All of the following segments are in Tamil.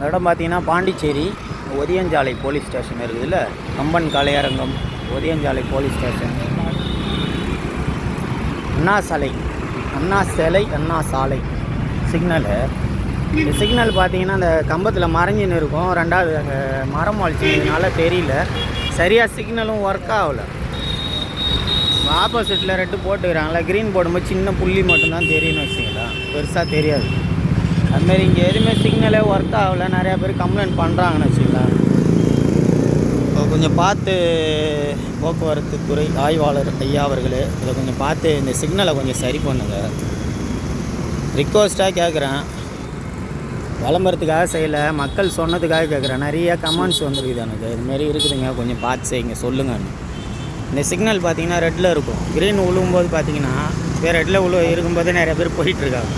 இடம் பார்த்தீங்கன்னா பாண்டிச்சேரி ஒதியஞ்சாலை போலீஸ் ஸ்டேஷன் இருக்குதுல்ல, கம்பன் கலையரங்கம் ஒதியஞ்சாலை போலீஸ் ஸ்டேஷன், அண்ணா சாலை சிக்னலு. இந்த சிக்னல் பார்த்தீங்கன்னா அந்த கம்பத்தில் மறைஞ்சின்னு இருக்கும். ரெண்டாவது அங்கே மரம் வலிச்சதுனால தெரியல சரியாக, சிக்னலும் ஒர்க் ஆகலை. ஆப்போசிட்டில் ரெட்டு போட்டுக்கிறாங்களா, க்ரீன் போடும்போது சின்ன புள்ளி மட்டும்தான் தெரியும்னு வச்சுங்களா, பெருசாக தெரியாது. அதுமாரி இங்கே எதுவுமே சிக்னலே ஒர்க் ஆகலை, நிறையா பேர் கம்ப்ளைண்ட் பண்ணுறாங்கன்னு வச்சுக்கலாம். கொஞ்சம் பார்த்து போக்குவரத்து துறை ஆய்வாளர் ஐயா அவர்களே, இதை கொஞ்சம் பார்த்து இந்த சிக்னலை கொஞ்சம் சரி பண்ணுங்கள், ரிக்வஸ்ட்டாக கேட்குறேன். விளம்பரத்துக்காக செய்யலை, மக்கள் சொன்னதுக்காக கேட்குறேன். நிறைய கமெண்ட்ஸ் வந்துருக்குது எனக்கு, இதுமாரி இருக்குதுங்க, கொஞ்சம் பார்த்து செய்யுங்க சொல்லுங்கள். இந்த சிக்னல் பார்த்தீங்கன்னா ரெட்டில் இருக்கும், க்ரீன் விழுகும்போது பார்த்தீங்கன்னா இப்போ ரெட்டில் இருக்கும்போதே நிறைய பேர் போயிட்டுருக்காங்க.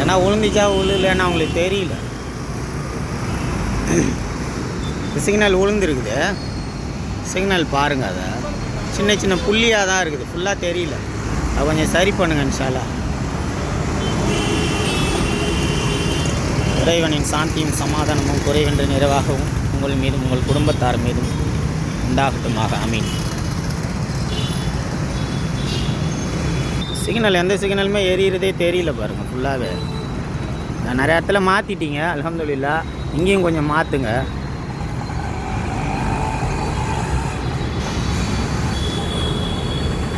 ஏன்னா விழுந்துச்சா விழுலன்னு அவங்களுக்கு தெரியல. சிக்னல் விழுந்துருக்குது, சிக்னல் பாருங்கள், அதை சின்ன சின்ன புள்ளியாக தான் இருக்குது, ஃபுல்லாக தெரியல. அதை கொஞ்சம் சரி பண்ணுங்க இன்ஷால்லா. இறைவனின் சாந்தியும் சமாதானமும் குறைவென்று நிறைவாகவும் உங்கள் மீதும் உங்கள் குடும்பத்தார் மீதும் உண்டாகட்டுமாக, ஆமீன். சிக்னல் எந்த சிக்னலுமே எரியிறதே தெரியல பாருங்கள், ஃபுல்லாகவே. நிறைய இடத்துல மாற்றிட்டீங்க, அல்ஹம்துலில்லாஹ். இங்கேயும் கொஞ்சம் மாற்றுங்க.